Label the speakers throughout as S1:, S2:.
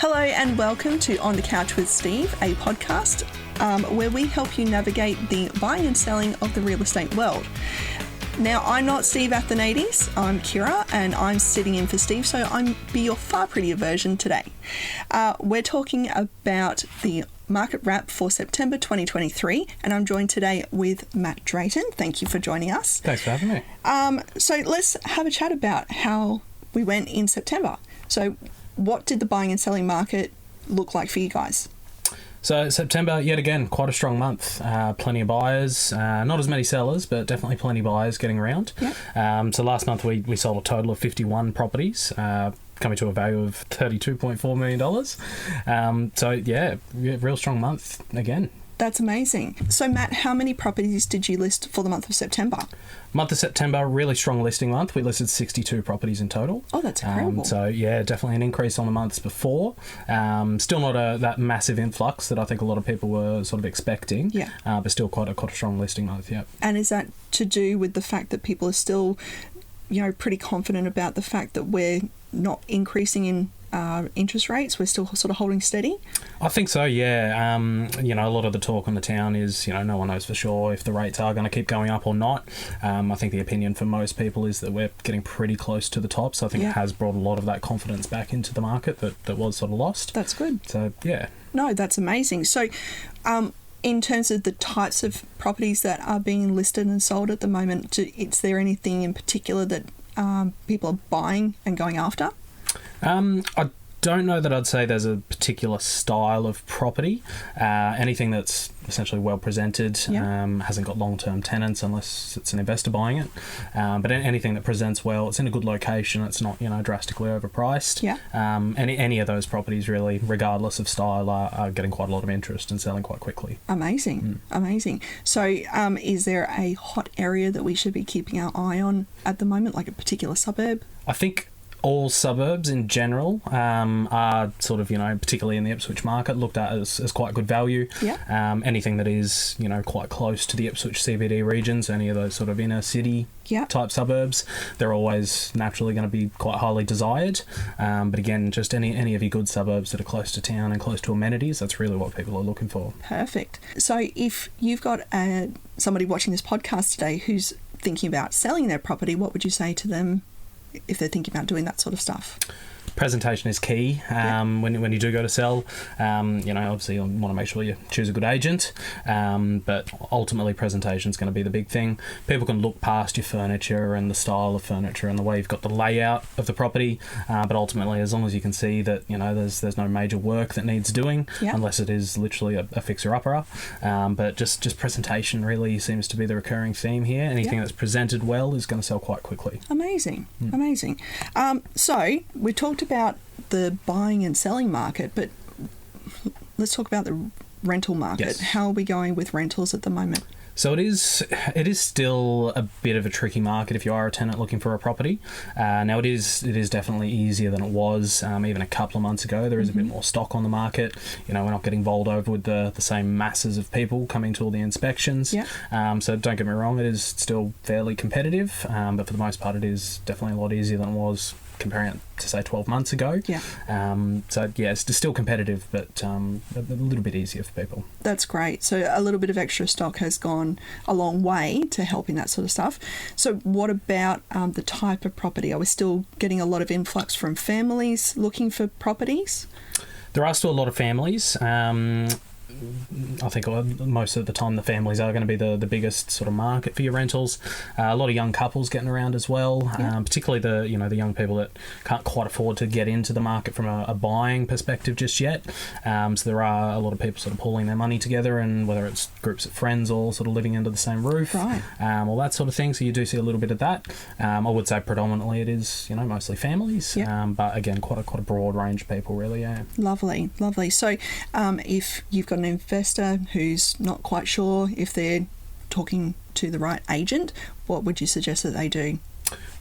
S1: Hello and welcome to On the Couch with Steve, a podcast where we help you navigate the buying and selling of the real estate world. Now, I'm not Steve Athanades, I'm Kira, and I'm sitting in for Steve, so I'm be your far prettier version today. We're talking about the market wrap for September 2023, and I'm joined today with Matt Drayton. Thank you for joining us.
S2: Thanks for having me.
S1: So let's have a chat about how we went in September. So what did the buying and selling market look like for you guys?
S2: So September, yet again, quite a strong month. Plenty of buyers, not as many sellers, but definitely plenty of buyers getting around. Yep. So last month we sold a total of 51 properties, coming to a value of $32.4 million. So yeah, real strong month again.
S1: That's amazing. So Matt, how many properties did you list for the month of September?
S2: Month of September, really strong listing month. We listed 62 properties in total.
S1: Oh, that's incredible.
S2: So yeah, definitely an increase on the months before. Still not that massive influx that I think a lot of people were sort of expecting. Yeah. But still quite a strong listing month. Yeah.
S1: And is that to do with the fact that people are still, pretty confident about the fact that we're not increasing in interest rates? We're still sort of holding steady?
S2: I think so, yeah. A lot of the talk on the town is, no one knows for sure if the rates are going to keep going up or not. I think the opinion for most people is that we're getting pretty close to the top, so I think it has brought a lot of that confidence back into the market that was sort of lost.
S1: That's good.
S2: So, yeah.
S1: No, that's amazing. So, in terms of the types of properties that are being listed and sold at the moment, is there anything in particular that people are buying and going after?
S2: I don't know that I'd say there's a particular style of property. Anything that's essentially well presented, hasn't got long-term tenants unless it's an investor buying it. But anything that presents well, it's in a good location, it's not drastically overpriced. Yeah. Any of those properties really, regardless of style, are getting quite a lot of interest and selling quite quickly.
S1: Amazing. So is there a hot area that we should be keeping our eye on at the moment, like a particular suburb?
S2: I think all suburbs in general are sort of, particularly in the Ipswich market, looked at as quite good value. Yeah. Anything that is, quite close to the Ipswich CBD regions, any of those sort of inner city type suburbs, they're always naturally going to be quite highly desired. But again, just any of your good suburbs that are close to town and close to amenities, that's really what people are looking for.
S1: Perfect. So if you've got somebody watching this podcast today who's thinking about selling their property, what would you say to them if they're thinking about doing that sort of stuff?
S2: Presentation is key when you do go to sell. Obviously you want to make sure you choose a good agent, but ultimately presentation is going to be the big thing. People can look past your furniture and the style of furniture and the way you've got the layout of the property, but ultimately as long as you can see that there's no major work that needs doing, unless it is literally a fixer-upper, but just presentation really seems to be the recurring theme here. Anything that's presented well is going to sell quite quickly.
S1: Amazing. So we talked about the buying and selling market, but let's talk about the rental market. Yes. How are we going with rentals at the moment?
S2: So it is still a bit of a tricky market if you are a tenant looking for a property. Now it is definitely easier than it was even a couple of months ago. There is a bit more stock on the market. We're not getting bowled over with the same masses of people coming to all the inspections. Yeah. So don't get me wrong, it is still fairly competitive, but for the most part it is definitely a lot easier than it was comparing it to say 12 months ago. Yeah. So yeah, it's still competitive, but a little bit easier for people.
S1: That's great. So a little bit of extra stock has gone a long way to helping that sort of stuff. So what about the type of property? Are we still getting a lot of influx from families looking for properties?
S2: There are still a lot of families. I think most of the time the families are going to be the biggest sort of market for your rentals. A lot of young couples getting around as well, particularly the young people that can't quite afford to get into the market from a buying perspective just yet. So there are a lot of people sort of pulling their money together, and whether it's groups of friends all sort of living under the same roof, all that sort of thing. So you do see a little bit of that. I would say predominantly it is mostly families, but again quite a broad range of people really. Yeah.
S1: Lovely. So if you've got an investor who's not quite sure if they're talking to the right agent, what would you suggest that they do?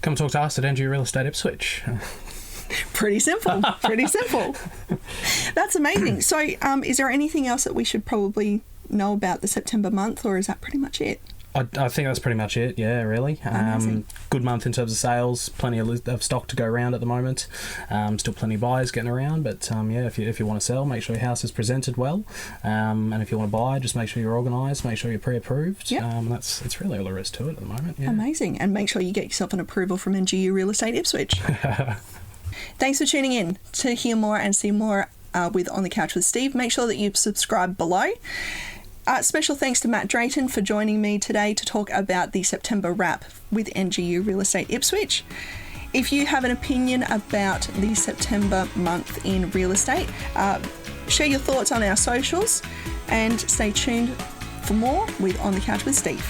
S2: Come talk to us at NG Real Estate Ipswich.
S1: Pretty simple. That's amazing. So is there anything else that we should probably know about the September month, or is that pretty much it?
S2: I think that's pretty much it. Yeah, really. Good month in terms of sales. Plenty of stock to go around at the moment. Still plenty of buyers getting around. But yeah, if you want to sell, make sure your house is presented well. And if you want to buy, just make sure you're organised. Make sure you're pre-approved.
S1: Yep.
S2: It's really all there is to it at the moment. Yeah.
S1: Amazing. And make sure you get yourself an approval from NGU Real Estate Ipswich. Thanks for tuning in. To hear more and see more with On the Couch with Steve, make sure that you subscribe below. Special thanks to Matt Drayton for joining me today to talk about the September wrap with NGU Real Estate Ipswich. If you have an opinion about the September month in real estate, share your thoughts on our socials and stay tuned for more with On the Couch with Steve.